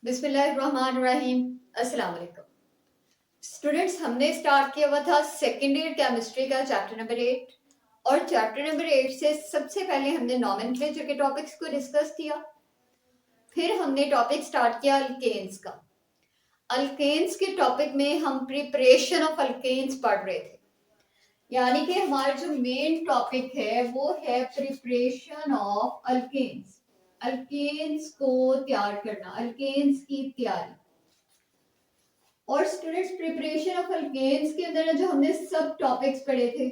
बिस्मिल्लाहिर्रहमानिर्रहीम। अस्सलाम वालेकुम स्टूडेंट्स, हमने स्टार्ट किया हुआ था सेकेंड ईयर केमिस्ट्री का चैप्टर नंबर 8। और चैप्टर नंबर 8 से सबसे पहले हमने नॉमेनक्लेचर के टॉपिक्स को डिस्कस किया। फिर हमने टॉपिक स्टार्ट किया अल्केन्स का। अल्केन्स के टॉपिक में हम प्रिपरेशन ऑफ अल्केन्स पढ़ रहे थे, यानी कि हमारा जो मेन टॉपिक है वो है प्रिपरेशन ऑफ अल्केन्स। अल्केन्स को तैयार करना, अल्केन्स की तैयारी। और स्टूडेंट्स, प्रिपरेशन ऑफ अल्केन्स के अंदर जो हमने सब टॉपिक्स पढ़े थे,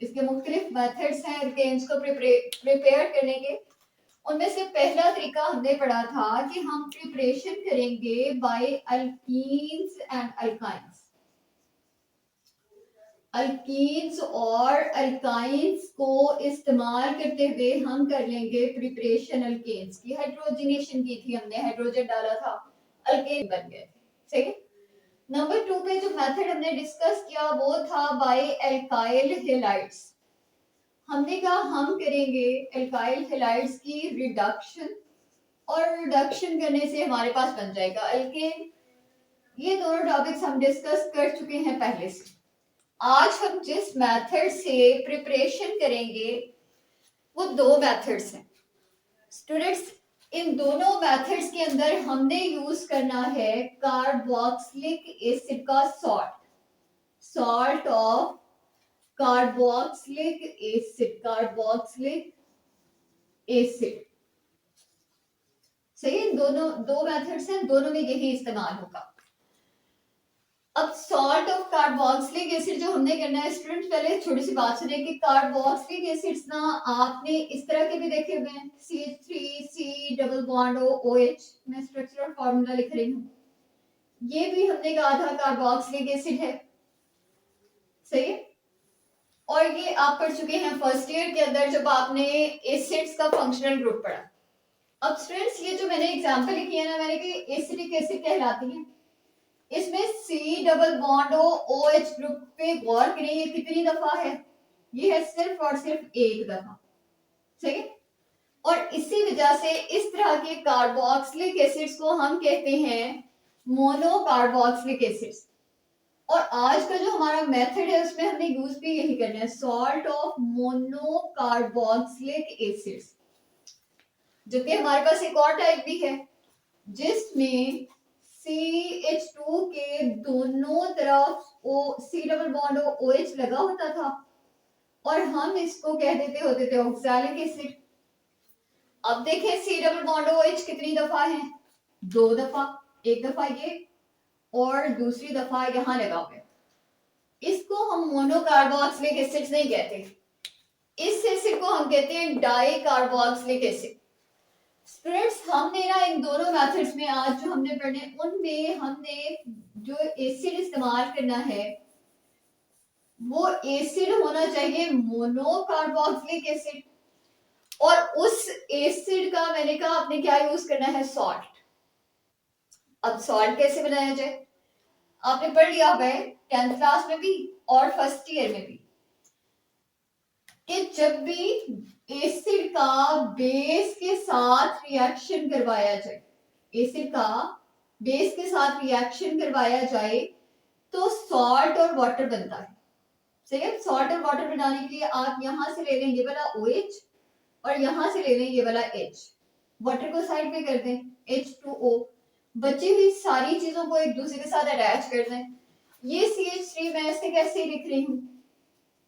इसके मुख्तलिफ मेथड्स हैं अल्केन्स को प्रिपेयर करने के। उनमें से पहला तरीका हमने पढ़ा था कि हम प्रिपरेशन करेंगे by alkenes and alkynes. Alkenes और अल्काइंस को इस्तेमाल करते हुए हम कर लेंगे प्रिपरेशन अल्केन्स की। हाइड्रोजनेशन की थी हमने, हाइड्रोजन डाला था, अल्केन बन गए थे। ठीक है। नंबर 2 पे जो मेथड हमने डिस्कस किया वो था बाय एल्काइल हैलाइड्स। हमने कहा हम करेंगे एल्काइल हैलाइड्स की रिडक्शन, और रिडक्शन करने से हमारे पास बन जाएगा अल्केन। ये दोनों टॉपिक्स हम डिस्कस कर चुके हैं पहले से। आज हम जिस मेथड से प्रिपरेशन करेंगे वो दो मेथड्स हैं स्टूडेंट्स। इन दोनों मेथड्स के अंदर हमने यूज करना है कार्बोक्सिलिक एसिड का सॉल्ट ऑफ कार्बोक्सिलिक एसिड सही। इन दोनों दो मेथड्स हैं, दोनों में यही इस्तेमाल होगा। अब सॉल्ट ऑफ कार्बोक्सिलिक एसिड जो हमने करना है स्टूडेंट, पहले छोटी सी बात सुनिए कि कार्बोक्सिलिक एसिड्स ना आपने इस तरह के भी देखे हुए हैं, CH3C डबल बॉन्ड OH। मैं स्ट्रक्चरल फार्मूला लिख रही हूँ। ये भी हमने कहा था कार्बोक्सिलिक एसिड है, सही है। और ये आप पढ़ चुके हैं फर्स्ट ईयर के अंदर जब आपने एसिड्स का फंक्शनल ग्रुप पढ़ा। अब स्टूडेंट्स, ये जो मैंने एग्जांपल लिखी है ना, मैंने कि एसिडिक एसिड कहलाती है। इसमें C double bond OH group पे गौर करें, ये कितनी दफा है? ये है सिर्फ और सिर्फ एक दफा, ठीक है। और इसी वजह से इस तरह के कार्बोक्सिलिक एसिड्स को हम कहते हैं मोनोकार्बोक्सिलिक एसिड्स। और आज का जो हमारा मेथड है उसमें हमने यूज भी यही करना है, सॉल्ट ऑफ मोनोकार्बोक्सिलिक एसिड्स। जबकि हमारे पास एक और टाइप भी है जिसमें CH2 के दोनों तरफ C डबल बॉन्ड OH लगा होता था और हम इसको कह देते होते थे ऑक्सैलिक एसिड। अब देखें C डबल बॉन्ड OH कितनी दफा है? दो दफा, एक दफा ये और दूसरी दफा यहां लगा हुआ है। इसको हम मोनोकार्बोक्सिलिक एसिड नहीं कहते, इस एसिड को हम कहते हैं डाई कार्बोक्सिलिक एसिड। स्टूडेंट्स, हमने ना इन दोनों मेथड्स में आज जो हमने पढ़े उनमें हमने जो एसिड इस्तेमाल करना है वो एसिड होना चाहिए मोनोकार्बोक्सिलिक एसिड। और उस एसिड का मैंने कहा आपने क्या यूज करना है? सॉल्ट। अब सॉल्ट कैसे बनाया जाए आपने पढ़ लिया है 10th क्लास में भी और फर्स्ट ईयर में भी, कि जब भी एसिड का बेस के साथ रिएक्शन करवाया जाए, एसिड का बेस के साथ रिएक्शन करवाया जाए तो सॉल्ट और वाटर बनता है, सही है। सॉल्ट और वाटर बनाने के लिए आप यहां से ले लें ये वाला OH और यहां से ले लें ये वाला H। वाटर को साइड पे कर दें, H2O। बची हुई सारी चीजों को एक दूसरे के साथ अटैच कर दें। ये CH3 मैं ऐसे कैसे ही लिख रही हूँ,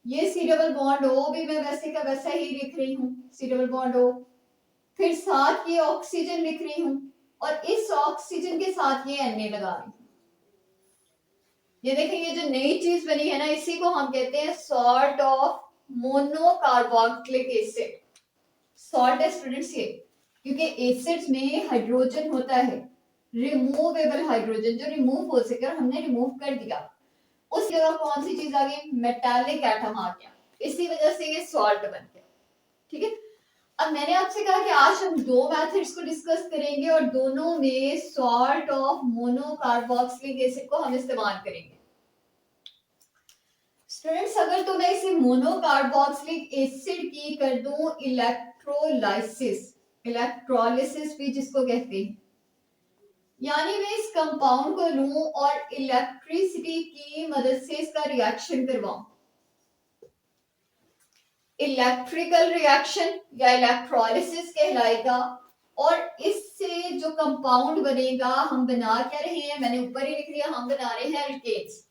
ये C डबल बॉन्ड O भी मैं वैसे का वैसा ही लिख रही हूँ, C डबल बॉन्ड O। फिर साथ ये ऑक्सीजन लिख रही हूँ और इस ऑक्सीजन के साथ ये Na लगा रही हूँ। ये देखें, ये जो नई चीज बनी है ना, इसी को हम कहते हैं salt of monocarboxylic acid. Salt है स्टूडेंट्स ये, क्योंकि एसिड्स में हाइड्रोजन होता है, रिमूवेबल हाइड्रोजन जो रिमूव हो सके, और हमने रिमूव कर दिया। उस जगह कौन सी चीज आ गई? मेटालिक एटम आ गया, इसी वजह से ये सॉल्ट बन गया, ठीक है। अब मैंने आपसे कहा कि आज हम दो मेथड्स को डिस्कस करेंगे और दोनों में सॉल्ट ऑफ मोनोकार्बोक्सिलिक एसिड को हम इस्तेमाल करेंगे। स्टूडेंट्स, अगर तो मैं इसे मोनोकार्बोक्सिलिक एसिड की कर दूं इलेक्ट्रोलाइसिस, इलेक्ट्रोलिसिस भी जिसको कहते हैं, यानी मैं इस कंपाउंड को लूं और इलेक्ट्रिसिटी की मदद से इसका रिएक्शन करवाऊं। इलेक्ट्रिकल रिएक्शन या इलेक्ट्रोलिसिस कहलाएगा। और इससे जो कंपाउंड बनेगा, हम बना क्या रहे हैं, मैंने ऊपर ही लिख दिया, हम बना रहे हैं अल्केन्स।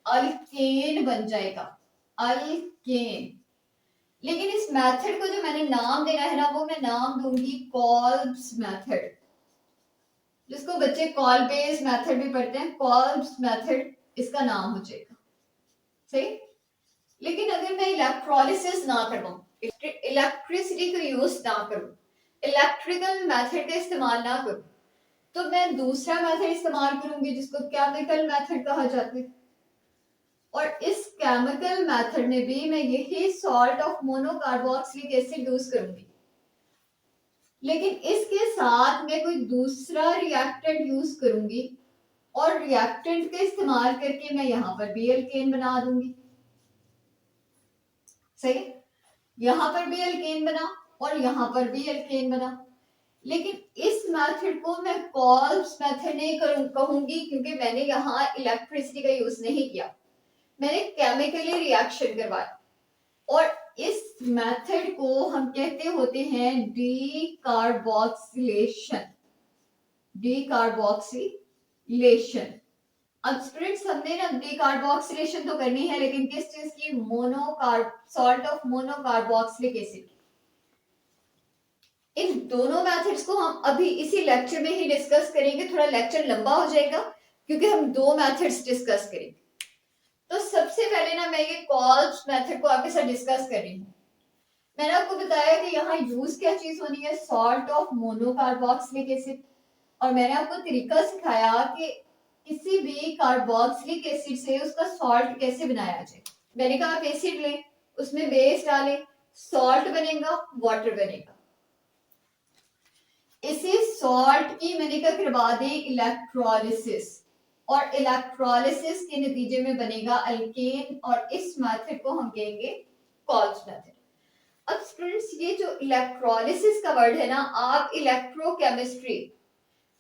अल्केन बन जाएगा, अल्केन। लेकिन इस मेथड को जो मैंने नाम देना है ना, वो मैं नाम दूंगी कॉल्ब्स मेथड, जिसको बच्चे कॉल बेस्ड मेथड भी पढ़ते हैं। कॉल्ब्स मेथड इसका नाम हो जाएगा, सही। लेकिन अगर मैं इलेक्ट्रोलिसिस ना करवाऊं, इलेक्ट्रिसिटी को यूज ना करूं, इलेक्ट्रिकल मेथड का इस्तेमाल ना करूं, तो मैं दूसरा मेथड इस्तेमाल करूंगी जिसको केमिकल मेथड कहा जाता है। और इस केमिकल मेथड में भी मैं यही salt of monocarboxylic acid use करूंगी। लेकिन इसके साथ मैं कोई दूसरा रिएक्टेंट यूज करूंगी और रिएक्टेंट का इस्तेमाल करके मैं यहां पर भी एल्केन बना दूंगी, सही। यहां पर भी एल्केन बना और यहां पर भी एल्केन बना। लेकिन इस मेथड को मैं कॉल्ब्स मेथड नहीं कहूंगी, क्योंकि मैंने यहाँ इलेक्ट्रिसिटी का यूज नहीं किया, मैंने केमिकली रिएक्शन करवाया। और इस मेथड को हम कहते होते हैं डीकार्बोक्सिलेशन, डीकार्बोक्सिलेशन। अब स्टूडेंट्स हमने ना डीकार्बोक्सिलेशन तो करनी है, लेकिन किस चीज की, सॉल्ट ऑफ मोनोकार्बोक्सिलिक एसिड। इन दोनों मेथड्स को हम अभी इसी लेक्चर में ही डिस्कस करेंगे, थोड़ा लेक्चर लंबा हो जाएगा क्योंकि हम दो मेथड्स डिस्कस करेंगे। तो सबसे पहले ना मैं ये कॉल्ब्स मेथड को आपके साथ डिस्कस कर रही हूँ। मैंने आपको बताया कि यहाँ यूज क्या चीज होनी है, सॉल्ट ऑफ मोनोकार्बोक्सिलिक एसिड। और मैंने आपको तरीका सिखाया कि किसी भी कार्बोक्सिलिक एसिड से उसका सॉल्ट कैसे बनाया जाए। मैंने कहा आप एसिड लें, उसमें बेस डालें, सॉल्ट बनेगा, वाटर बनेगा। इसी सॉल्ट की मैंने क्या करवा दें, इलेक्ट्रोलिसिस। और इलेक्ट्रोलिसिस के नतीजे में बनेगा अल्केन, और इस मेथड को हम कहेंगे कॉल्ब्स मेथड। अब स्टूडेंट्स ये जो इलेक्ट्रोलिसिस का वर्ड है ना, आप electrochemistry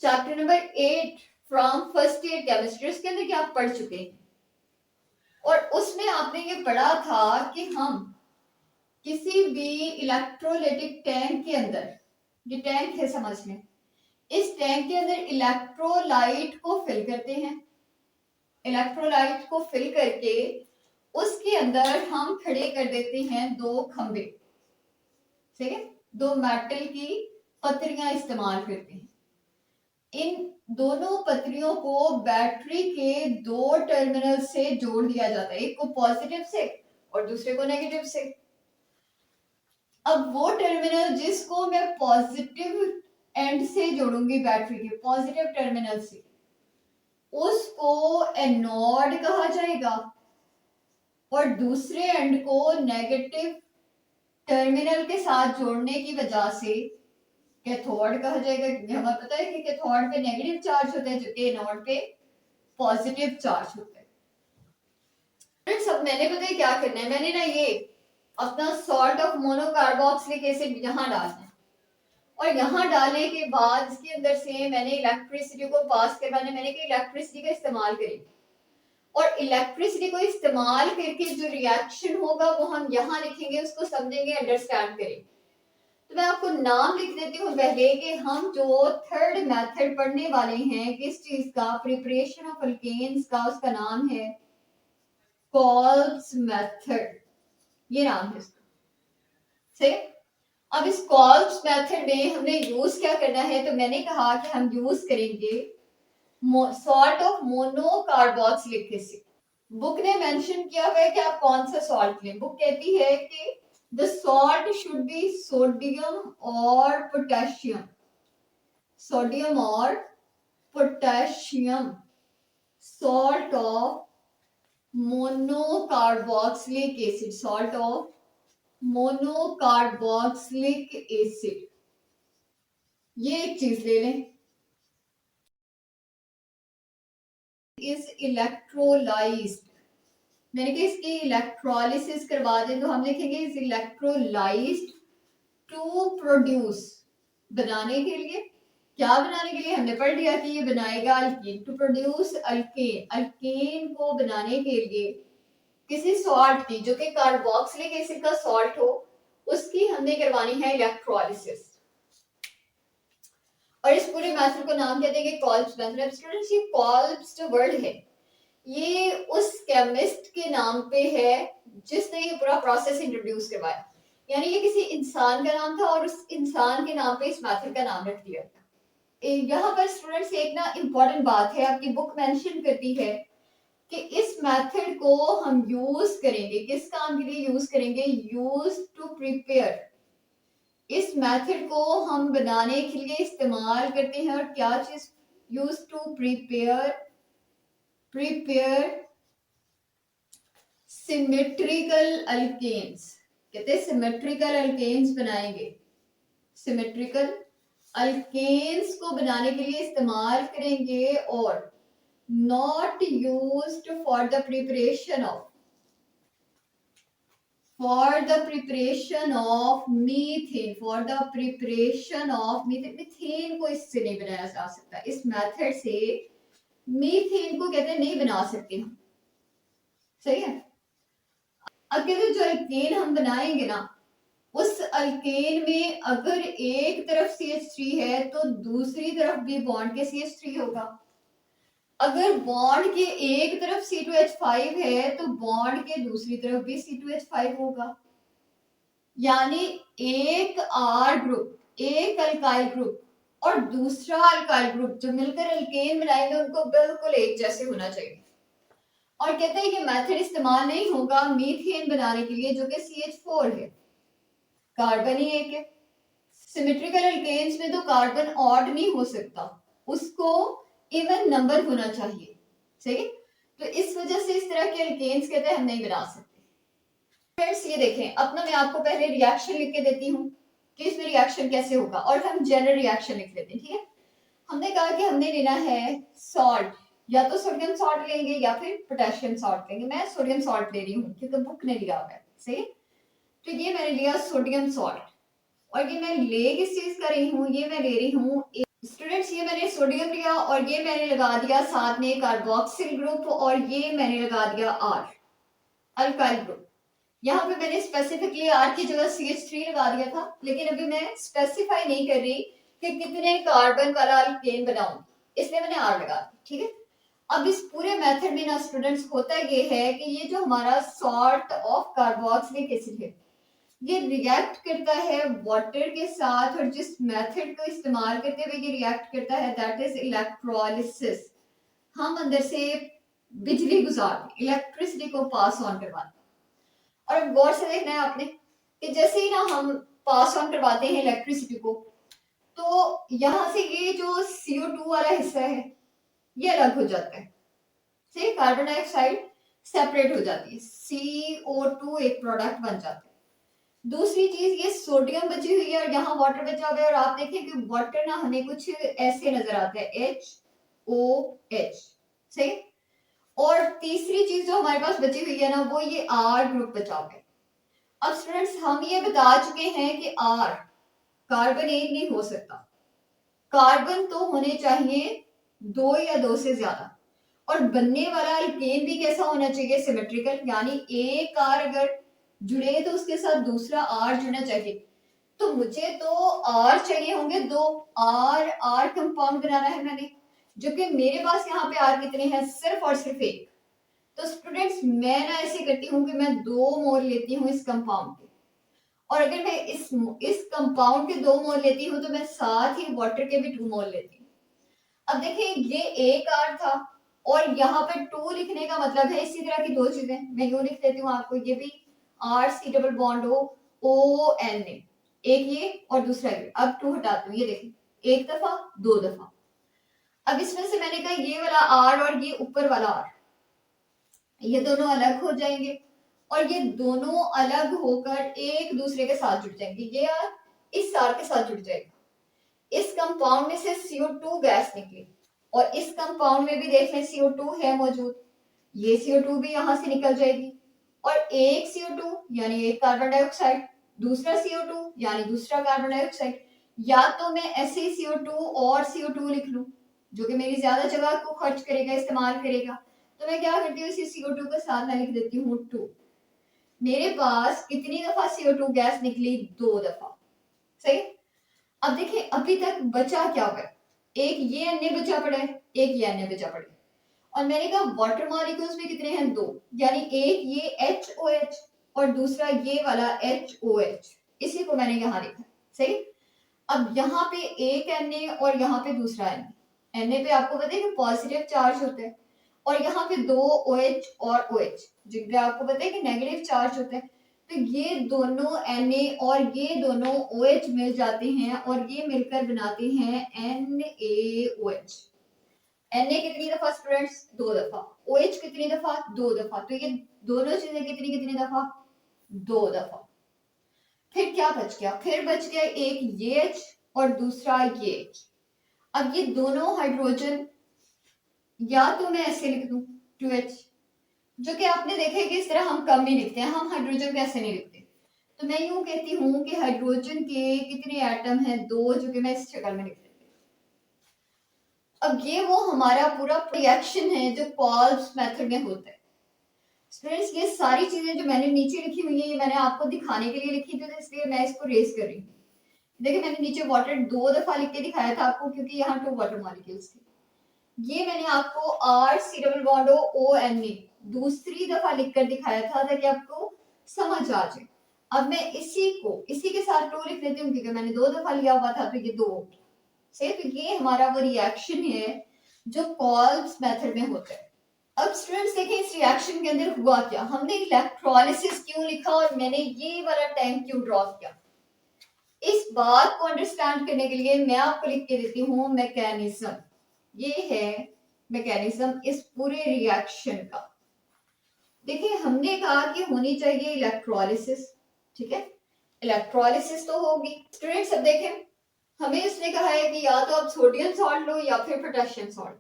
chapter number 8 from first year chemistry, उसके अंदर क्या आप पढ़ चुके हैं। और उसमें आपने ये पढ़ा था कि हम किसी भी इलेक्ट्रोलाइटिक टैंक के अंदर, ये टैंक है समझ लें, इस टैंक के अंदर इलेक्ट्रोलाइट को फिल करते हैं। इलेक्ट्रोलाइट को फिल करके उसके अंदर हम खड़े कर देते हैं दो खंबे, ठीक है, दो मेटल की पत्रियां इस्तेमाल करते हैं। इन दोनों पत्रियों को बैटरी के दो टर्मिनल से जोड़ दिया जाता है, एक को पॉजिटिव से और दूसरे को नेगेटिव से। अब वो टर्मिनल जिसको मैं पॉजिटिव एंड से जोड़ूंगी, बैटरी के पॉजिटिव टर्मिनल से, उसको एनोड कहा जाएगा। और दूसरे एंड को नेगेटिव टर्मिनल के साथ जोड़ने की वजह से कैथोड कहा जाएगा, क्योंकि हमें पता है कि कैथोड पे नेगेटिव चार्ज होता है जबकि एनोड पे पॉजिटिव चार्ज होता है। सब मैंने पता है क्या करना है, मैंने ना ये अपना सॉल्ट ऑफ मोनोकार्बोक्सिलिक एसिड यहाँ डालना है, और यहाँ डालने के बाद इसके अंदर से मैंने इलेक्ट्रिसिटी को पास करवाना है। मैंने कहा इलेक्ट्रिसिटी का इस्तेमाल करेंगे, और इलेक्ट्रिसिटी को इस्तेमाल करके जो रिएक्शन होगा वो हम यहाँ लिखेंगे, उसको समझेंगे, अंडरस्टैंड करेंगे। तो मैं आपको नाम लिख देती हूँ पहले कि हम जो थर्ड मेथड पढ़ने वाले हैं किस चीज का, प्रिपरेशन ऑफ अल्केन्स का, उसका नाम है कॉल्ब्स मेथड, ये नाम है इसका, ठीक। अब इस कॉल्ब्स मेथड में हमने यूज क्या करना है, तो मैंने कहा कि हम यूज करेंगे salt of monocarboxylic acid. Book ने मेंशन किया हुआ है कि आप कौन सा सॉल्ट लें। बुक कहती है कि the salt should be sodium और पोटेशियम, सोडियम और potassium salt of monocarboxylic acid, salt of monocarboxylic acid, ये एक चीज ले लें। इज इलेक्ट्रोलाइज्ड, मैंने कहा इसकी इलेक्ट्रोलिसिस करवा दें तो हम लिखेंगे इज इलेक्ट्रोलाइज्ड टू प्रोड्यूस, बनाने के लिए, क्या बनाने के लिए? हमने पढ़ लिया कि ये बनाएगा alkene. To produce alkane, alkane को बनाने के लिए किसी सॉल्ट की, जो कि कार्बोक्सिलिक एसिड का सॉल्ट हो, उसकी हमने करवानी है इलेक्ट्रोलिसिस। और इस पूरे मेथड को नाम कहते हैं कॉल्ब्स मेथड। स्टूडेंट्स, ये कॉल्ब्स जो वर्ड है ये उस केमिस्ट के नाम पे है जिसने ये पूरा प्रोसेस इंट्रोड्यूस करवाया। यानी ये किसी इंसान का नाम था और उस इंसान के नाम पे इस मेथड का नाम रख दिया गया। यहाँ पर स्टूडेंट्स एक ना इम्पोर्टेंट बात है, आपकी बुक मेंशन करती है कि इस मेथड को हम यूज करेंगे, किस काम के लिए यूज करेंगे? Use to prepare. इस मेथड को हम बनाने के लिए इस्तेमाल करते हैं। और क्या चीज? Use to prepare symmetrical alkanes. कहते हैं सिमेट्रिकल अल्केन्स बनाएंगे। सिमेट्रिकल अल्केन्स को बनाने के लिए इस्तेमाल करेंगे। और not used for the preparation of methane को इससे नहीं बनाया जा सकता। इस मेथड से मीथेन को कहते हैं नहीं बना सकते हम। सही है। अब कहते जो अल्केन हम बनाएंगे ना, उस अल्केन में अगर एक तरफ CH3 है तो दूसरी तरफ भी बॉन्ड के CH3 होगा। अगर बॉन्ड के एक तरफ C2H5 है तो बॉन्ड के दूसरी तरफ भी C2H5 होगा। यानी एक R ग्रुप, एक अल्काइल ग्रुप और दूसरा अल्काइल ग्रुप जो मिलकर अल्केन बनाएंगे उनको बिल्कुल एक जैसे होना चाहिए। और कहते हैं कि मेथड इस्तेमाल नहीं होगा मीथेन बनाने के लिए जो कि CH4 है, कार्बन ही एक है। सिमेट्रिकल अल्केन्स में तो कार्बन ऑड नहीं हो सकता, उसको इवन नंबर होना चाहिए। सही। तो इस वजह से इस तरह के अल्केन्स कहते हैं हम नहीं बना सकते। फ्रेंड्स ये देखें, अपना मैं आपको पहले रिएक्शन लिख के देती हूँ कि इसमें रिएक्शन कैसे होगा और हम जनरल रिएक्शन लिख लेते हैं। ठीक है। हमने कहा कि हमने लेना है सॉल्ट, या तो सोडियम सॉल्ट लेंगे या फिर पोटेशियम सॉल्ट लेंगे। मैं सोडियम सॉल्ट ले रही हूँ क्योंकि बुक ने लिया हुआ है। सही। तो ये मैंने लिया सोडियम सॉल्ट। और ये मैं ले किस चीज का रही हूँ? ये मैं ले रही हूँ स्टूडेंट्स, ये मैंने सोडियम लिया और ये मैंने लगा दिया साथ में कार्बोक्सिल ग्रुप और ये मैंने लगा दिया R अल्काइल ग्रुप। यहाँ पे मैंने स्पेसिफिकली R की जगह CH3 लगा दिया था, लेकिन अभी मैं स्पेसिफाई नहीं कर रही कि कितने कार्बन वाला अल्केन बनाऊंगी, इसलिए मैंने R लगा दी। ठीक है। अब इस पूरे मेथड में ना स्टूडेंट्स होता ये है कि ये जो हमारा सॉल्ट ऑफ कार्बोक्सिलिक एसिड है ये रिएक्ट करता है वाटर के साथ, और जिस मेथड को इस्तेमाल करते हुए ये रिएक्ट करता है दैट इज इलेक्ट्रोलिसिस। हम अंदर से बिजली गुजारते, इलेक्ट्रिसिटी को पास ऑन करवाते। और अब गौर से देखना है आपने कि जैसे ही ना हम पास ऑन करवाते हैं इलेक्ट्रिसिटी को, तो यहाँ से ये जो CO2 वाला हिस्सा है ये अलग हो जाता है। सही। कार्बन डाइऑक्साइड सेपरेट हो जाती है, CO2 एक प्रोडक्ट बन जाता है। दूसरी चीज ये सोडियम बची हुई है और यहाँ वाटर बचा हुआ है, और आप देखें कि वाटर ना हमें कुछ ऐसे नजर आता है HOH। सही। और तीसरी चीज जो हमारे पास बची हुई है ना वो ये R ग्रुप बचा हुआ है। अब स्टूडेंट्स हम ये बता चुके हैं कि R कार्बन एक नहीं हो सकता, कार्बन तो होने चाहिए दो या दो से ज्यादा। और बनने वाला अल्केन भी कैसा होना चाहिए? सिमेट्रिकल। यानी एक R अगर जुड़े तो उसके साथ दूसरा R जुड़ना चाहिए। तो मुझे तो R चाहिए होंगे दो, R कंपाउंड बनाना है मैंने, जो कि मेरे पास यहाँ पे R कितने हैं? सिर्फ और सिर्फ एक। तो स्टूडेंट्स मैं ना ऐसे करती हूँ कि मैं 2 मोल लेती हूँ इस कंपाउंड के, और अगर मैं इस कंपाउंड के 2 मोल लेती हूँ तो मैं साथ ही वाटर के भी 2 मोल लेती हूँ। अब देखिए ये एक R था और यहाँ पे 2 लिखने का मतलब है इसी तरह की दो चीजें मैं यूं लिख देती हूँ आपको, ये भी RC डबल बॉन्ड ONA, एक ये और दूसरा ये। अब 2 हटाती हूँ, ये देखिए एक दफा दो दफा। अब इसमें से मैंने कहा ये वाला R और ये ऊपर वाला R ये दोनों अलग हो जाएंगे और ये दोनों अलग होकर एक दूसरे के साथ जुड़ जाएंगे। ये R इस R के साथ जुड़ जाएगा। इस कंपाउंड में से CO2 गैस निकली और इस कंपाउंड में भी देख लें CO2 है मौजूद, ये CO2 भी यहां से निकल जाएगी। और एक CO2 यानी एक कार्बन डाइऑक्साइड, दूसरा CO2 यानी दूसरा कार्बन डाइऑक्साइड, या तो मैं ऐसे ही CO2 और CO2 लिख लूं जो कि मेरी ज्यादा जगह को खर्च करेगा, इस्तेमाल करेगा। तो मैं क्या करती हूँ, इसी CO2 के साथ मैं लिख देती हूँ 2। मेरे पास कितनी दफा CO2 गैस निकली, 2 दफा। सही। अब देखिए अभी तक बचा क्या हुआ है, एक ये Na बचा पड़ा है, एक ये Na बचा पड़ा है। और मैंने कहा वाटर मॉलिक्यूल्स में कितने हैं, 2, यानी एक ये HOH और दूसरा ये वाला HOH, इसी को मैंने यहाँ लिखा। सही। अब यहाँ पे एक Na और यहाँ पे दूसरा Na पे आपको पता है कि पॉजिटिव चार्ज होता है, और यहाँ पे 2 OH और OH जिन पे आपको पता है कि नेगेटिव चार्ज होता है। तो ये दोनों Na और ये दोनों OH मिल जाते हैं और ये मिलकर बनाते हैं NaOH। Na कितनी दफा स्टूडेंट्स, 2 दफा। OH कितनी दफा, 2 दफा। तो ये दोनों चीजें कितनी कितनी दफा, 2 दफा। फिर क्या बच गया, फिर बच गया एक ये H और दूसरा ये H। अब ये दोनों हाइड्रोजन या तो मैं ऐसे लिख दूं 2H, जो कि आपने देखा है कि इस तरह हम कम ही लिखते हैं, हम हाइड्रोजन को ऐसे नहीं लिखते। तो मैं यूं कहती हूं कि हाइड्रोजन के कितने एटम हैं, 2, जो कि मैं इस शक्ल में लिख देती हूँ। अब ये वो हमारा पूरा रिएक्शन है जो कॉल्ब्स मेथड में होता है। स्टूडेंट्स ये सारी चीजें जो मैंने नीचे लिखी हुई है, ये मैंने आपको दिखाने के लिए लिखी थी, तो इसलिए मैं इसको रेस कर रही हूँ। देखिए मैंने नीचे वाटर 2 दफा लिख के दिखाया था आपको, क्योंकि यहाँ 2 वाटर मॉलिक्यूल्स थे। ये मैंने आपको RC⋅ONA दूसरी दफा लिखकर दिखाया था ताकि आपको समझ आ जाए। अब मैं इसी के साथ 2 लिख लेती हूँ, क्योंकि मैंने 2 दफा लिया हुआ था, तो ये 2 से। तो ये हमारा वो रिएक्शन है जो कॉल्ब्स मेथड में होता है। अब स्टूडेंट्स देखें इस रिएक्शन के अंदर हुआ क्या, हमने इलेक्ट्रोलिसिस क्यों लिखा और मैंने ये वाला टैंक क्यों ड्रॉ किया। इस बात को अंडरस्टैंड करने के लिए मैं आपको लिख के देती हूँ मैकेनिज्म। ये है मैकेनिज्म इस पूरे रिएक्शन का। देखिए हमने कहा कि होनी चाहिए इलेक्ट्रोलिसिस, ठीक है, इलेक्ट्रोलिसिस तो होगी। स्टूडेंट्स अब देखें, हमें उसने कहा है कि या तो आप सोडियम सॉल्ट लो या फिर पोटेशियम सॉल्ट।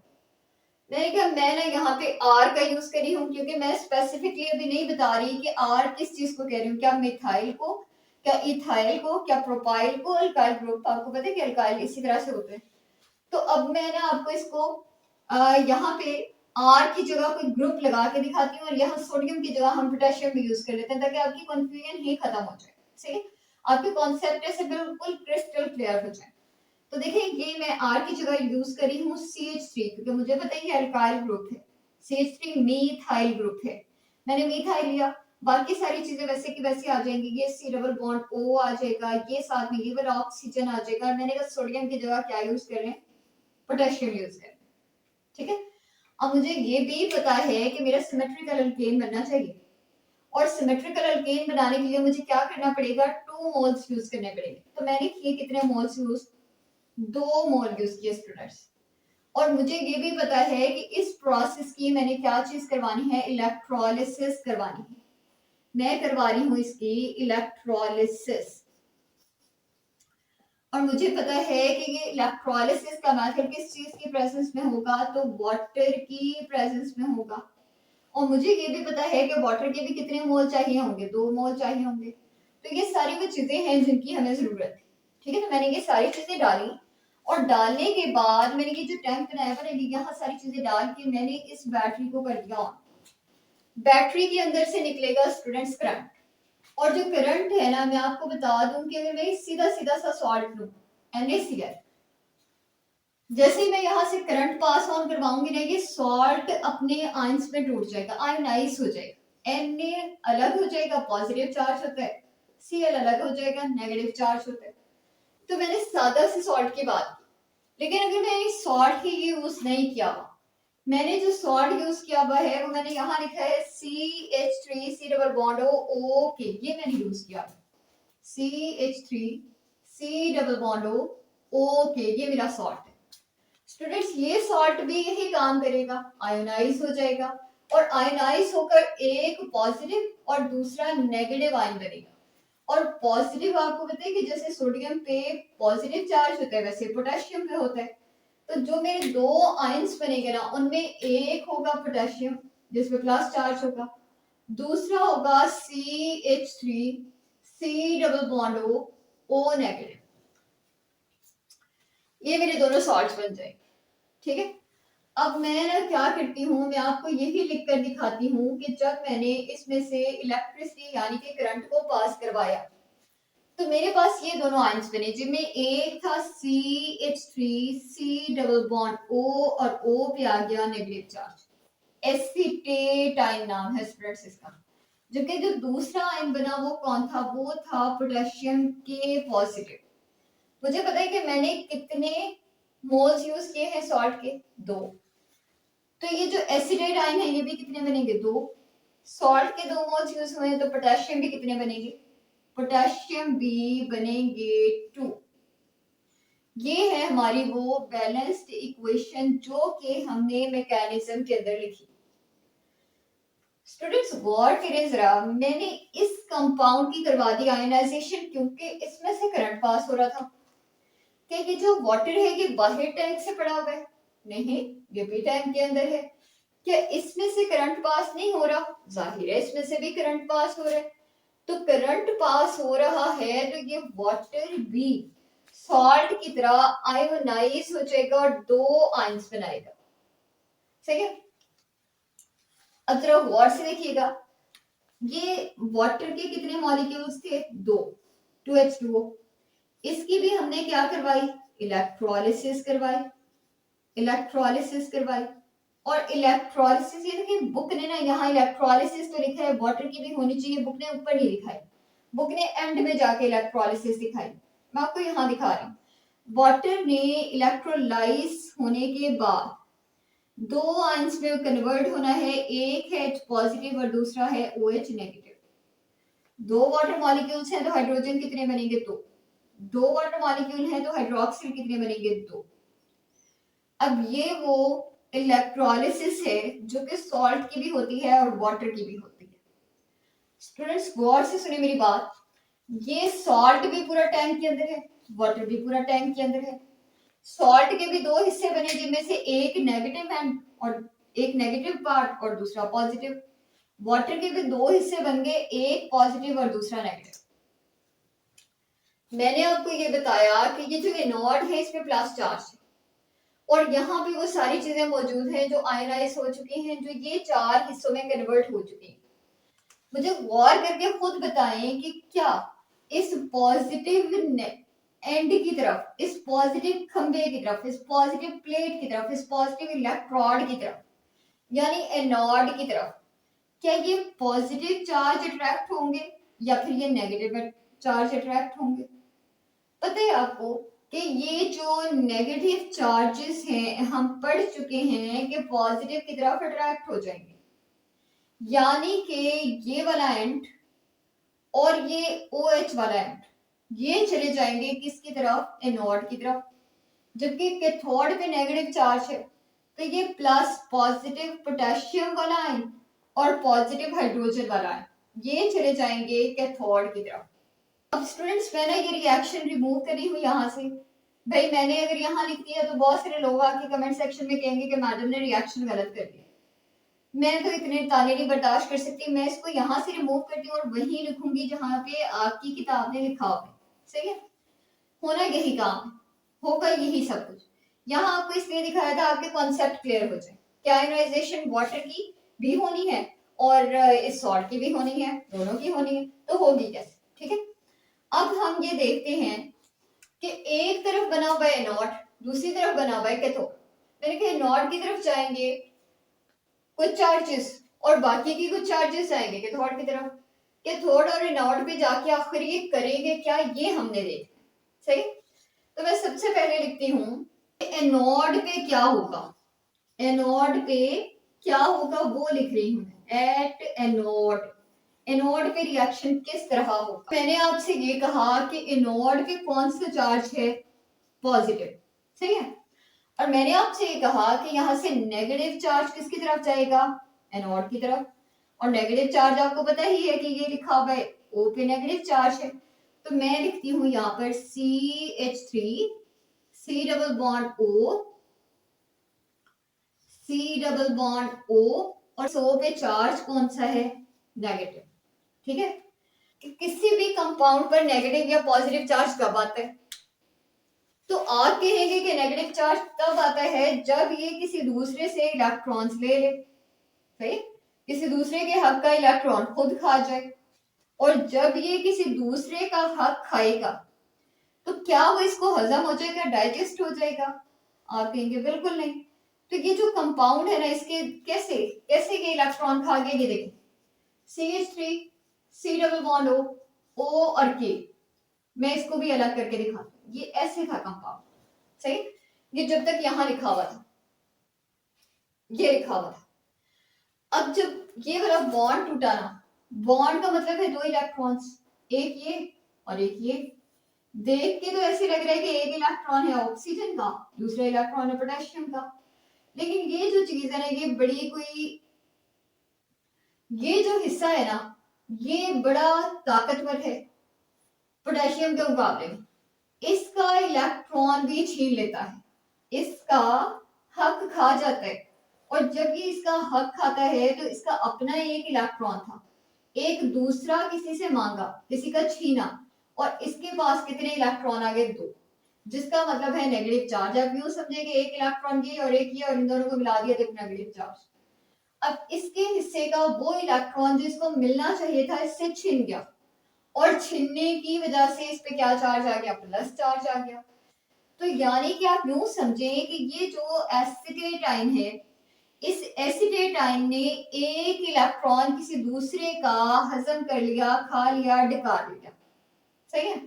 मैंने कहा मैं ना यहाँ पे R का यूज करी हूँ, क्योंकि मैं स्पेसिफिकली अभी नहीं बता रही कि R किस चीज को कह रही हूँ, क्या मिथाइल को, क्या इथाइल को, क्या प्रोपाइल को। अल्काइल ग्रुप आपको पता है कि अल्काइल इसी तरह से होते हैं। तो अब मैं ना आपको इसको यहाँ पे R की जगह कोई ग्रुप लगा के दिखाती हूँ, और यहाँ सोडियम की जगह हम पोटेशियम भी यूज कर लेते हैं, ताकि आपकी कंफ्यूजन ही खत्म हो जाए। सही, आपके कॉन्सेप्ट से बिल्कुल क्रिस्टल क्लियर हो जाए। तो देखिए ये मैं R की जगह यूज करी हूँ CH3, क्योंकि मुझे पता है कि अल्काइल ग्रुप है। CH3 मीथाइल ग्रुप है, मैंने मीथाइल लिया। बाकी सारी चीजें वैसे की वैसे आ जाएंगी, ये C⋅O आ जाएगा, ये साथ में ये वाला ऑक्सीजन आ जाएगा। मैंने कहा सोडियम की जगह क्या यूज कर रहे हैं, पोटेशियम यूज कर रहे हैं। ठीक है, अब मुझे ये भी पता है कि मेरा सिमेट्रिकल अल्केन बनना चाहिए, और सिमेट्रिकल अल्केन बनाने के लिए मुझे क्या करना पड़ेगा, 2 मोल्स यूज करने पड़ेंगे। तो मैंने किए कितने मोल्स यूज, 2 मोल यूज किए स्टूडेंट्स। और मुझे ये भी पता है कि इस प्रोसेस की मैंने क्या चीज करवानी है, इलेक्ट्रोलिसिस करवानी है। मैं करवा रही हूँ इसकी इलेक्ट्रोलिसिस, और मुझे पता है कि ये इलेक्ट्रोलिसिस का मेथड किस चीज की प्रेजेंस में होगा, तो वाटर की प्रेजेंस में होगा। और मुझे ये भी पता है कि वाटर के भी कितने मोल चाहिए होंगे, 2 मोल चाहिए होंगे। तो ये सारी वो चीजें हैं जिनकी हमें जरूरत है। ठीक है, तो मैंने ये सारी चीजें डाली, और डालने के बाद मैंने ये जो टैंक बनाया था, यहाँ सारी चीजें डाल के मैंने इस बैटरी को कर दिया ऑन। बैटरी के अंदर से निकलेगा स्टूडेंट्स करंट, और जो करंट है ना, मैं आपको बता दूं कि अगर मैं सीधा सीधा सा सॉल्ट लूं NaCl, जैसे मैं यहाँ से करंट पास ऑन करवाऊंगी ना, ये सॉल्ट अपने आयंस में टूट जाएगा, आयनाइज हो जाएगा। Na अलग हो जाएगा, पॉजिटिव चार्ज होता है, Cl अलग हो जाएगा, नेगेटिव चार्ज होता है। तो मैंने सादा से सॉल्ट की बात की, लेकिन अगर मैं इस सॉल्ट की यूज नहीं किया, मैंने जो सॉल्ट यूज किया हुआ है वो मैंने यहाँ लिखा है CH3 C⋅O ये मैंने यूज किया, CH3 C⋅O ये मेरा सॉल्ट है। स्टूडेंट्स ये सॉल्ट भी यही काम करेगा, आयोनाइज हो जाएगा, और आयोनाइज होकर एक पॉजिटिव और दूसरा नेगेटिव आयन बनेगा। और पॉजिटिव आपको पता है कि जैसे सोडियम पे पॉजिटिव चार्ज होता है, वैसे पोटेशियम पे होता है। तो जो मेरे 2 आयंस बनेंगे ना, उनमें एक होगा पोटेशियम जिसमें प्लस चार्ज होगा, दूसरा होगा CH3 C⋅O नेगेटिव। ये मेरे दोनों सॉल्ट्स बन जाएंगे, ठीक है। अब मैं ना क्या करती हूँ, मैं आपको यही लिख कर दिखाती हूँ कि जब मैंने इसमें से इलेक्ट्रिसिटी यानी कि करंट को पास करवाया तो मेरे पास ये दोनों आयंस बने, जिनमें एक था CH3 C double bond O और O पे आ गया नेगेटिव चार्ज, एसिटेटाइन नाम है स्टूडेंट्स इसका। जबकि जो दूसरा आयन बना वो कौन था, वो था पोटेशियम के पॉजिटिव। मुझे पता है कि मैंने कितने मोल्स यूज किए हैं सॉल्ट के, 2। तो ये जो एसिडेट आयन है ये भी कितने बनेंगे, 2। सॉल्ट के 2 मोल्स यूज हुए हैं तो पोटेशियम भी कितने बनेंगे, पोटेशियम भी बनेंगे 2। ये है हमारी वो बैलेंस्ड इक्वेशन जो कि हमने मैकेनिज्म के अंदर लिखी। स्टूडेंट्स गौर करें जरा, मैंने इस कंपाउंड की करवा दी आयनाइजेशन क्योंकि इसमें से करंट पास हो रहा था। क्या ये जो वाटर है ये बाहर टैंक से पड़ा हुआ है, नहीं, ये भी टैंक के अंदर है। क्या इसमें से करंट पास नहीं हो रहा, जाहिर है इसमें से भी करंट पास हो रहा है। तो करंट पास हो रहा है तो ये वाटर भी सॉल्ट की तरह आयोनाइज हो जाएगा और 2 आयंस बनाएगा, सही है। अब जरा गौर से देखिएगा, ये वाटर के कितने मॉलिक्यूल्स थे, 2, 2H2O। इसकी भी हमने क्या करवाई, इलेक्ट्रोलिसिस करवाई, इलेक्ट्रोलिसिस करवाई। और इलेक्ट्रोलिसिस, ये देखिए बुक ने ना यहाँ इलेक्ट्रोलिसिस तो लिखा है, वाटर की भी होनी चाहिए, बुक ने ऊपर नहीं लिखा है, बुक ने एंड में जाके इलेक्ट्रोलिसिस दिखाई। मैं आपको यहाँ दिखा रही हूँ, वाटर ने इलेक्ट्रोलाइज होने के बाद 2 आयंस में कन्वर्ट होना है, एक है H पॉजिटिव और दूसरा है OH नेगेटिव। 2 वाटर मॉलिक्यूल्स हैं तो हाइड्रोजन कितने बनेंगे, 2 वाटर मॉलिक्यूल हैं तो हाइड्रोक्सिल कितने बनेंगे, 2। अब ये वो इलेक्ट्रोलिसिस है जो कि सॉल्ट की भी होती है और वाटर की भी होती है। स्टूडेंट्स गौर से सुने मेरी बात, ये सॉल्ट भी पूरा टैंक के अंदर है, वाटर भी पूरा टैंक के अंदर है। सॉल्ट के भी 2 हिस्से बने जिनमें से एक नेगेटिव एंड और एक नेगेटिव पार्ट और दूसरा पॉजिटिव। वाटर के भी 2 हिस्से बन गए, एक पॉजिटिव और दूसरा नेगेटिव। मैंने आपको ये बताया कि ये जो एनोड है इसमें प्लस चार्ज है और यहाँ पे वो सारी चीजें मौजूद हैं जो आयनाइज हो चुकी हैं, जो ये 4 हिस्सों में कन्वर्ट हो चुकी हैं। मुझे गौर करके खुद बताएं कि क्या इस पॉजिटिव एंड की तरफ, इस पॉजिटिव खंबे की तरफ, इस पॉजिटिव प्लेट की तरफ, इस पॉजिटिव इलेक्ट्रोड की तरफ यानी एनोड की तरफ, क्या ये पॉजिटिव चार्ज अट्रैक्ट होंगे या फिर ये नेगेटिव चार्ज अट्रैक्ट होंगे। पता है आपको कि ये जो नेगेटिव चार्जेस हैं हम पढ़ चुके हैं कि पॉजिटिव की तरफ अट्रैक्ट हो जाएंगे, यानी कि ये वाला एंड और ये OH वाला एंड ये चले जाएंगे किसकी तरफ, एनोड की तरफ। जबकि कैथोड पे नेगेटिव चार्ज है तो ये प्लस पॉजिटिव पोटेशियम वाला आयन और पॉजिटिव हाइड्रोजन वाला आयन ये चले जाएंगे कैथोड की तरफ। अब स्टूडेंट्स मैं ना ये रिएक्शन रिमूव करी हूँ यहाँ से, भाई मैंने अगर यहाँ लिख दिया तो बहुत सारे लोग आके कमेंट सेक्शन में कहेंगे कि मैडम ने रिएक्शन गलत कर दिया। मैं तो इतने ताने नहीं बर्दाश्त कर सकती, मैं इसको यहाँ से रिमूव करती हूँ और वहीं लिखूंगी जहाँ पे आपकी किताब ने लिखा हो, सही है। होना यही काम, होगा यही सब कुछ। यहाँ आपको इसलिए दिखाया था आपके कॉन्सेप्ट क्लियर हो जाए कि आयनाइजेशन वाटर की भी होनी है और इस सॉल्ट की भी होनी है, दोनों की होनी है, तो होगी कैसे, ठीक है। अब हम ये देखते हैं कि एक तरफ बना हुआ है एनोड, दूसरी तरफ बना हुआ है कैथोड। मैंने कहा एनोड की तरफ जाएंगे कुछ चार्जेस और बाकी की कुछ चार्जेस आएंगे कैथोड की तरफ। कैथोड और एनोड पे जाके आखिर ये करेंगे क्या, ये हमने देखना, सही। तो मैं सबसे पहले लिखती हूँ एनोड पे क्या होगा, एनोड पे क्या होगा वो लिख रही हूँ, एट एनोड, एनोड पे रिएक्शन किस तरह होगा। मैंने आपसे ये कहा कि एनोड पे कौन सा चार्ज है, पॉजिटिव, सही है। और मैंने आपसे ये कहा कि यहाँ से नेगेटिव चार्ज किसकी तरफ जाएगा, एनोड की तरफ। और नेगेटिव चार्ज आपको पता ही है कि ये लिखा हुआ है O पे नेगेटिव चार्ज है, तो मैं लिखती हूँ यहाँ पर CH3 C double bond O, C double bond O और O पे चार्ज कौन सा है, नेगेटिव, ठीक है। कि किसी भी कंपाउंड पर नेगेटिव या पॉजिटिव चार्ज कब आता है, तो आप कहेंगे कि नेगेटिव चार्ज तब आता है जब ये किसी दूसरे से इलेक्ट्रॉन्स ले ले, सही, किसी दूसरे के हक का इलेक्ट्रॉन खुद खा जाए। और जब ये किसी दूसरे का हक खाएगा तो क्या वो इसको हजम हो जाएगा, डाइजेस्ट हो जाएगा? आप कहेंगे बिल्कुल नहीं। तो ये जो कंपाउंड है ना, इसके कैसे कैसे ये इलेक्ट्रॉन खा गए, ये देखिए CH3 C double bond O और K। मैं इसको भी अलग करके दिखाती हूँ। ये ऐसे था कंपाउंड, सही, ये जब तक यहाँ लिखा हुआ था, ये लिखा हुआ था। अब जब ये वाला बॉन्ड टूटा ना, बॉन्ड का मतलब है दो इलेक्ट्रॉन्स, एक ये और एक ये। देख के तो ऐसे लग रहा है कि एक इलेक्ट्रॉन है ऑक्सीजन का, दूसरा इलेक्ट्रॉन है पोटेशियम का, लेकिन ये जो चीज है ना, ये बड़ी कोई, ये जो हिस्सा है ना, ये बड़ा ताकतवर है पोटेशियम के मुकाबले में। इसका इलेक्ट्रॉन भी छीन लेता है, इसका हक खा जाता है। और जब ये इसका हक खाता है तो इसका अपना एक इलेक्ट्रॉन था, एक दूसरा किसी से मांगा, किसी का छीना, और इसके पास कितने इलेक्ट्रॉन आ गए? दो, जिसका मतलब है नेगेटिव चार्ज। आप यूं समझे कि एक इलेक्ट्रॉन ये और एक ये, और इन दोनों को मिला दिया तो नेगेटिव चार्ज। अब इसके हिस्से का वो इलेक्ट्रॉन जो इसको मिलना चाहिए था, इससे छिन गया, और छिनने की वजह से इस पे क्या चार्ज आ गया? प्लस चार्ज आ गया। तो यानी कि आप यूं समझे कि ये जो एसिटेट आयन है, इस एसिटेट आयन ने एक इलेक्ट्रॉन किसी दूसरे का हजम कर लिया, खा लिया, डिकार लिया, सही है।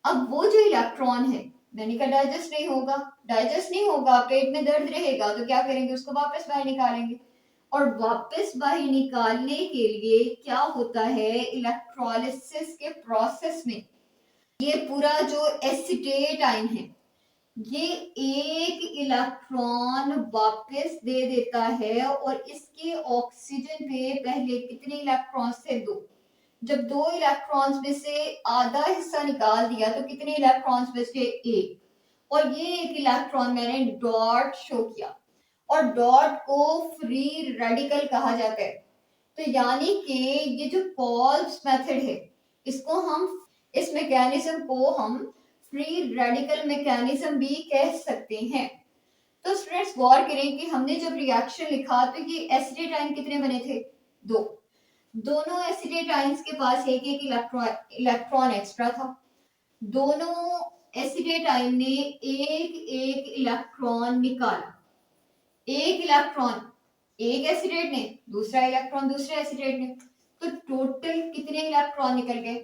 अब वो जो इलेक्ट्रॉन है, मैंने कहा डाइजेस्ट नहीं होगा, डाइजेस्ट नहीं होगा, पेट में दर्द रहेगा, तो क्या करेंगे? उसको वापस बाहर निकालेंगे। और वापस बाहर निकालने के लिए क्या होता है? इलेक्ट्रोलिसिस के प्रोसेस में ये पूरा जो एसिटेट आयन है, ये एक इलेक्ट्रॉन वापस दे देता है, और इसके ऑक्सीजन पे पहले कितने इलेक्ट्रॉन थे? दो। जब दो इलेक्ट्रॉन्स में से आधा हिस्सा निकाल दिया तो कितने इलेक्ट्रॉन्स बचे? एक। और ये एक इलेक्ट्रॉन मैंने डॉट शो किया, और डॉट को फ्री रेडिकल कहा जाता है। तो यानी कि ये जो पॉल्स मेथड है, इसको हम, इस मैकेनिज्म को हम फ्री रेडिकल मैकेनिज्म भी कह सकते हैं। तो स्टूडेंट्स गौर करें कि हमने जब रिएक्शन लिखा तो ये एसिडेट आयन कितने बने थे? दो। दोनों एसिडेट आयंस के पास एक एक इलेक्ट्रॉन एक्स्ट्रा था। दोनों एसिडेट आयन ने एक एक इलेक्ट्रॉन निकाला। एक इलेक्ट्रॉन एक एसिडेट ने, दूसरा इलेक्ट्रॉन दूसरे एसिडेट ने, तो टोटल कितने इलेक्ट्रॉन निकल गए?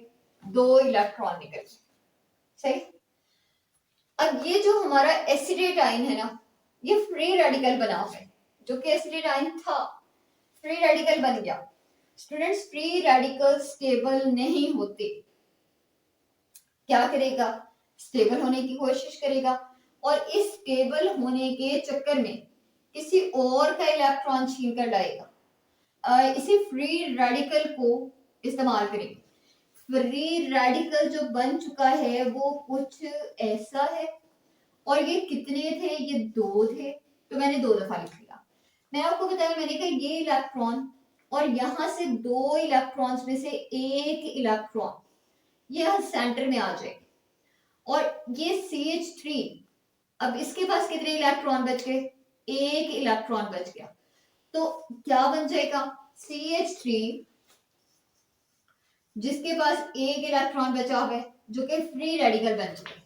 दो इलेक्ट्रॉन निकल गए, सही। अब ये जो हमारा एसिडेट आयन है ना, ये फ्री रेडिकल बना हुआ है, जो कि एसिडेट आयन था फ्री रेडिकल बन गया। स्टूडेंट्स फ्री रेडिकल स्टेबल नहीं होते, क्या करेगा? स्टेबल होने की कोशिश करेगा, और इस स्टेबल होने के चक्कर में किसी और का इलेक्ट्रॉन छीन कर लाएगा। इसी फ्री रेडिकल को इस्तेमाल करेंगे। फ्री रेडिकल जो बन चुका है वो कुछ ऐसा है, और ये कितने थे? ये दो थे, तो मैंने दो दफा लिख लिया। मैं आपको बताया, मैंने कहा ये इलेक्ट्रॉन और यहां से दो इलेक्ट्रॉन्स में से एक इलेक्ट्रॉन ये सेंटर में आ जाए, और ये CH3, अब इसके पास कितने इलेक्ट्रॉन बच गए? एक इलेक्ट्रॉन बच गया। तो क्या बन जाएगा? CH3 जिसके पास एक इलेक्ट्रॉन बचा हुआ है, जो कि फ्री रेडिकल बन चुका है।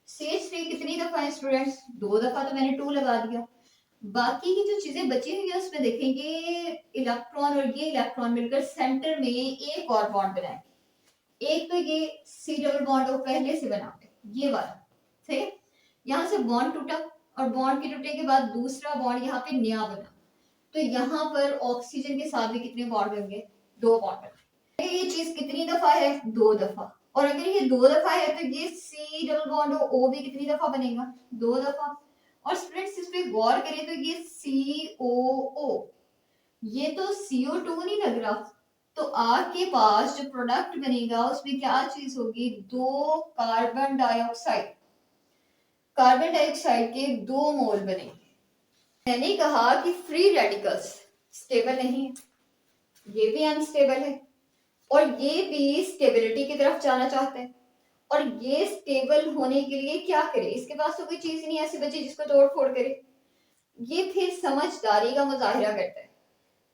CH3 कितनी दफा है स्टूडेंट्स? दो दफा, तो मैंने 2 लगा दिया। बाकी की जो चीजें बची हुई है उसमें देखेंगे इलेक्ट्रॉन और ये इलेक्ट्रॉन मिलकर सेंटर में एक और बॉन्ड बनाएंगे। एक तो ये C डबल बॉन्ड वो पहले से बना है, ये वाला, ठीक है। यहाँ से बॉन्ड टूटा, और बॉन्ड के टूटने के बाद दूसरा बॉन्ड यहाँ पे नया बना, तो यहाँ पर ऑक्सीजन के साथ भी कितने बॉन्ड बन गए? दो बॉन्ड बन गए। ये चीज कितनी दफा है? दो दफा। और अगर ये दो दफा है तो ये C डबल बॉन्ड O भी कितनी दफा बनेगा? दो दफा। और स्टूडेंट्स इस पे गौर करें तो ये COO, ये तो CO2 नहीं लग रहा, तो आपके पास जो प्रोडक्ट बनेगा उसमें क्या चीज होगी? दो कार्बन डाइऑक्साइड, कार्बन डाइऑक्साइड के दो मोल बनेंगे। मैंने कहा कि फ्री रेडिकल्स स्टेबल नहीं है, ये भी अनस्टेबल है, और ये भी स्टेबिलिटी की तरफ जाना चाहते हैं, और ये स्टेबल होने के लिए क्या करे, इसके पास तो कोई चीज नहीं ऐसी बची जिसको तोड़ फोड़ करे। ये फिर समझदारी का मुजाहिरा करता है।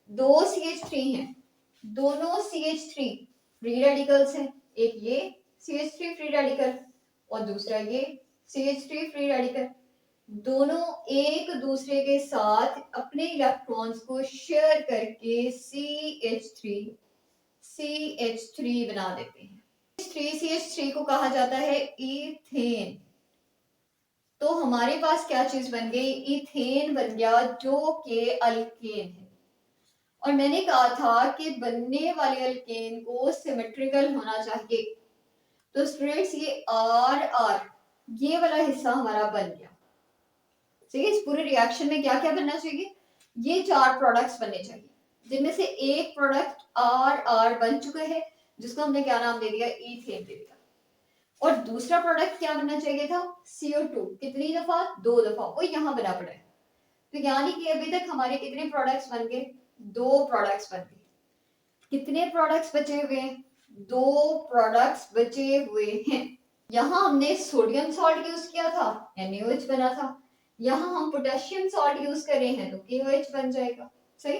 दो CH3 हैं, दोनों CH3 फ्री रेडिकल्स हैं, एक ये CH3 फ्री रेडिकल और दूसरा ये CH3 फ्री रेडिकल। दोनों एक दूसरे के साथ अपने इलेक्ट्रॉन्स को शेयर करके CH3 बना देते हैं। CH3 को कहा जाता है इथेन। तो हमारे पास क्या चीज बन गई, इथेन बन गया, जो कि अल्केन है। और मैंने कहा था कि बनने वाले अल्केन को सिमेट्रिकल होना चाहिए। तो स्टूडेंट्स ये R ये वाला हिस्सा हमारा बन गया। ठीक है, इस पूरे रिएक्शन में क्या क्या बनना चाहिए, ये 4 प्रोडक्ट्स बनने चाहिए, जिनमें से एक प्रोडक्ट R बन चुका है, जिसको हमने क्या नाम दे दिया, इथेन दे दिया। और दूसरा प्रोडक्ट क्या बनना चाहिए था, CO2। कितनी दफा, 2 दफा, वो यहाँ बना पड़ा है। तो यानी कि अभी तक हमारे कितने प्रोडक्ट्स बन गए, 2 प्रोडक्ट्स बन गए। कितने प्रोडक्ट्स बचे हुए हैं, 2 प्रोडक्ट्स बचे हुए हैं। यहाँ हमने सोडियम सॉल्ट यूज किया था, NaOH बना था। यहाँ हम पोटेशियम सॉल्ट यूज कर रहे हैं तो KOH बन जाएगा। सही,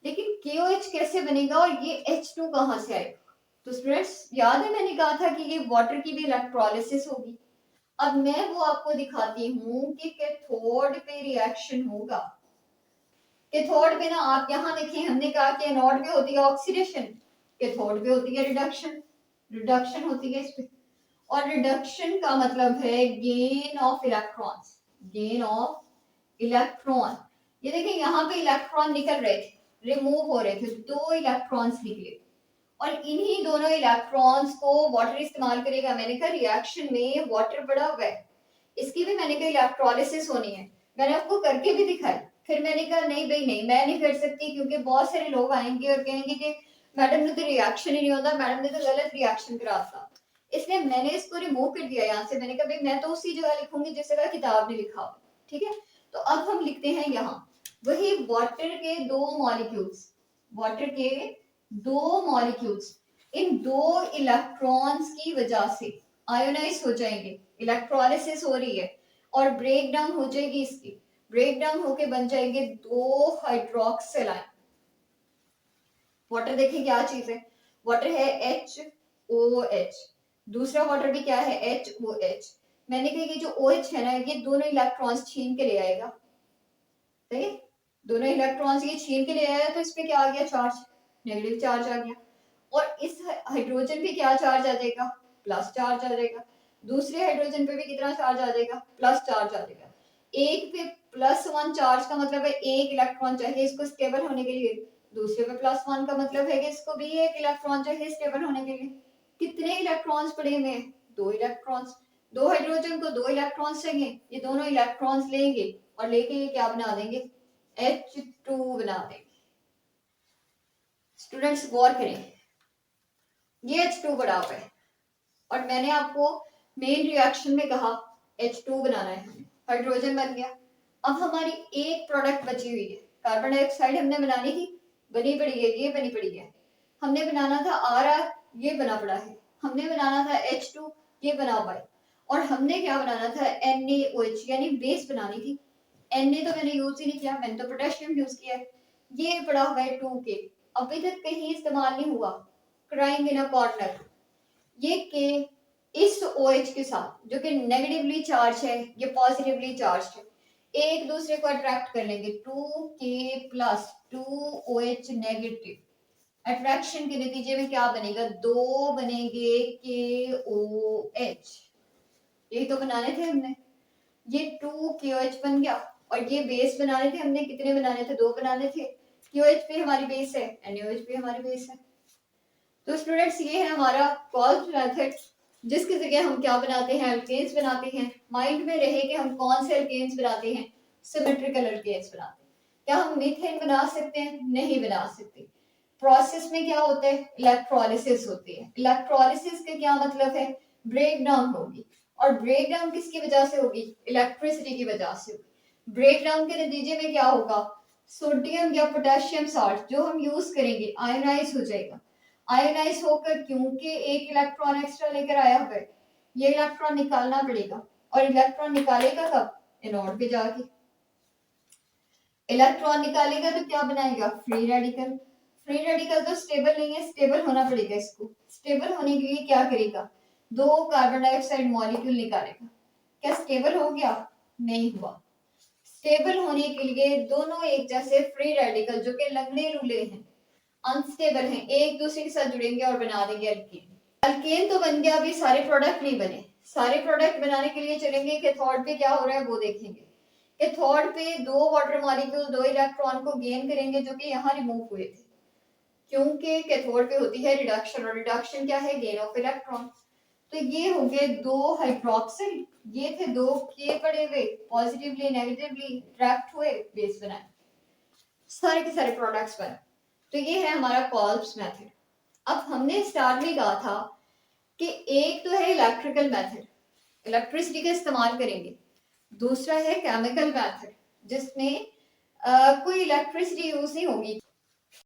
लेकिन KOH कैसे बनेगा और ये H2 कहाँ से आएगा। तो स्टूडेंट्स याद है मैंने कहा था कि ये वाटर की भी इलेक्ट्रोलिसिस होगी। अब मैं वो आपको दिखाती हूँ कि कैथोड पे रिएक्शन होगा। कैथोड पे ना आप यहाँ देखिए, हमने कहा कि एनोड पे होती है ऑक्सीडेशन, कैथोड पे होती है रिडक्शन। रिडक्शन होती है इस पे, और रिडक्शन का मतलब है gain of electrons. Gain of electron. ये देखिए यहाँ पे इलेक्ट्रॉन निकल रहे थे, रिमूव हो रहे थे, 2 इलेक्ट्रॉन्स निकले, और इन्हीं दोनों इलेक्ट्रॉन्स को वाटर इस्तेमाल करेगा। मैंने कहा रिएक्शन में वाटर पड़ा हुआ है, इसकी भी मैंने कहा इलेक्ट्रोलिसिस होनी है। मैंने आपको करके भी दिखाई, फिर मैंने कहा नहीं भाई नहीं, मैं नहीं कर सकती, क्योंकि बहुत सारे लोग आएंगे और कहेंगे कि मैडम ने तो रिएक्शन ही नहीं होता, मैडम ने तो गलत रिएक्शन करा था। इसलिए मैंने इसको रिमूव कर दिया यहाँ से। मैंने कहा भाई मैं तो उसी जगह लिखूंगी जिस जगह किताब ने लिखा हो। ठीक है, तो अब हम लिखते हैं यहाँ वही वाटर के 2 मॉलिक्यूल्स, वाटर के 2 मॉलिक्यूल्स इन 2 इलेक्ट्रॉन्स की वजह से आयोनाइज हो जाएंगे। इलेक्ट्रोलिसिस हो रही है और ब्रेक डाउन हो जाएगी, इसकी ब्रेक डाउन होके बन जाएंगे 2 हाइड्रोक्सिल आयन। वाटर देखिए क्या चीज है, वाटर है HOH, दूसरा वाटर भी क्या है HOH। मैंने कहा कि जो OH है ना, ये दोनों इलेक्ट्रॉन्स छीन के ले आएगा। सही है, दोनों इलेक्ट्रॉन्स ये छीन के ले आया, तो इस पे क्या आ गया, चार्ज, नेगेटिव चार्ज आ गया। और इस हाइड्रोजन पे क्या चार्ज आ जाएगा, प्लस चार्ज आ जाएगा। दूसरे हाइड्रोजन पे भी कितना चार्ज आ जाएगा, प्लस चार्ज आ जाएगा। एक पे +1 चार्ज का मतलब है एक इलेक्ट्रॉन चाहिए इसको स्टेबल होने के लिए, दूसरे पे +1 का मतलब है कि इसको भी एक इलेक्ट्रॉन चाहिए स्टेबल होने के लिए। कितने इलेक्ट्रॉन्स पड़े हुए हैं, 2 इलेक्ट्रॉन्स। 2 हाइड्रोजन को 2 इलेक्ट्रॉन्स चाहिए, ये दोनों इलेक्ट्रॉन्स लेंगे और लेके ये क्या बना देंगे, H2 बना देंगे। स्टूडेंट्स गौर करें, ये H2 बड़ा हुआ है, और मैंने आपको मेन रिएक्शन में कहा H2 बनाना है, हाइड्रोजन बन गया। अब हमारी एक प्रोडक्ट बची हुई है, कार्बन डाइऑक्साइड हमने बनानी थी, बनी पड़ी है, ये बनी पड़ी है। हमने बनाना था RR, ये बना पड़ा है। हमने बनाना था H2, ये बना हुआ है। और हमने क्या बनाना था, NaOH यानी बेस बनानी थी। Na तो मैंने यूज ही नहीं किया, मैंने तो पोटेशियम यूज किया है। ये पड़ा हुआ है 2K, अभी तक कहीं इस्तेमाल नहीं हुआ, क्राइंग इन अ कॉर्नर। ये के इस OH के साथ जो कि नेगेटिवली चार्ज है, ये पॉजिटिवली चार्ज है, एक दूसरे को अट्रैक्ट कर लेंगे, 2K plus 2OH negative. Attraction के नतीजे में क्या बनेगा, 2 बनेंगे KOH। यही तो बनाने थे हमने, ये 2KOH बन गया। और ये बेस बनाने थे हमने, कितने बनाने थे, 2 बनाने थे। KOH पे हमारी बेस है, NaOH पे हमारी बेस है। तो स्टूडेंट्स ये है हमारा कॉल्फ मेथड, जिसके जरिए हम क्या बनाते हैं, अल्केन्स बनाते हैं। माइंड में रहे कि हम कौन से अल्केन्स बनाते हैं, सिमेट्रिकल अल्केन्स बनाते हैं। क्या हम मीथेन बना सकते हैं, नहीं बना सकते। प्रोसेस में क्या होता है, इलेक्ट्रोलिसिस होती है। इलेक्ट्रोलिसिस का क्या मतलब है, ब्रेक डाउन होगी। और ब्रेक डाउन किसकी वजह से होगी, इलेक्ट्रिसिटी की वजह से होगी। ब्रेक डाउन के नतीजे में क्या होगा, सोडियम या पोटेशियम सॉल्ट जो हम यूज करेंगे आयोनाइज हो जाएगा। आयोनाइज होकर, क्योंकि एक इलेक्ट्रॉन एक्स्ट्रा लेकर आया हुआ है, ये इलेक्ट्रॉन निकालना पड़ेगा, और इलेक्ट्रॉन निकालेगा कब? एनोड पे जाके। इलेक्ट्रॉन निकालेगा तो क्या बनाएगा? Free radical. फ्री रेडिकल तो स्टेबल नहीं है, स्टेबल होना पड़ेगा इसको। स्टेबल होने के लिए क्या करेगा? दो कार्बन डाइऑक्साइड मॉलिक्यूल निकालेगा। क्या स्टेबल हो गया? नहीं हुआ। स्टेबल होने के लिए दोनों एक जैसे फ्री रेडिकल जो कि लंगड़े रूले हैं, अनस्टेबल हैं, एक दूसरे के साथ जुड़ेंगे और बना देंगे अल्केन। अल्केन तो बन गया, अभी सारे प्रोडक्ट नहीं बने। सारे प्रोडक्ट बनाने के लिए चलेंगे कैथोड पे क्या हो रहा है वो देखेंगे। कैथोड पे दो वाटर मॉलिक्यूल दो इलेक्ट्रॉन को गेन करेंगे जो कि यहाँ रिमूव हुए थे, क्योंकि कैथोड पे होती है रिडक्शन, और रिडक्शन क्या है? Gain of electron. तो ये हो गए दो हाइड्रोक्सिल, ये थे दो के पड़े हुए, पॉजिटिवली नेगेटिवली इंटरेक्ट हुए, बेस बनाए, सारे के सारे प्रोडक्ट्स बने। तो ये है हमारा कॉल्ब्स मेथड। अब हमने स्टार्ट में कहा था कि एक तो है इलेक्ट्रिकल मेथड, इलेक्ट्रिसिटी का इस्तेमाल करेंगे। दूसरा है केमिकल मेथड, जिसमें कोई इलेक्ट्रिसिटी यूज नहीं होगी।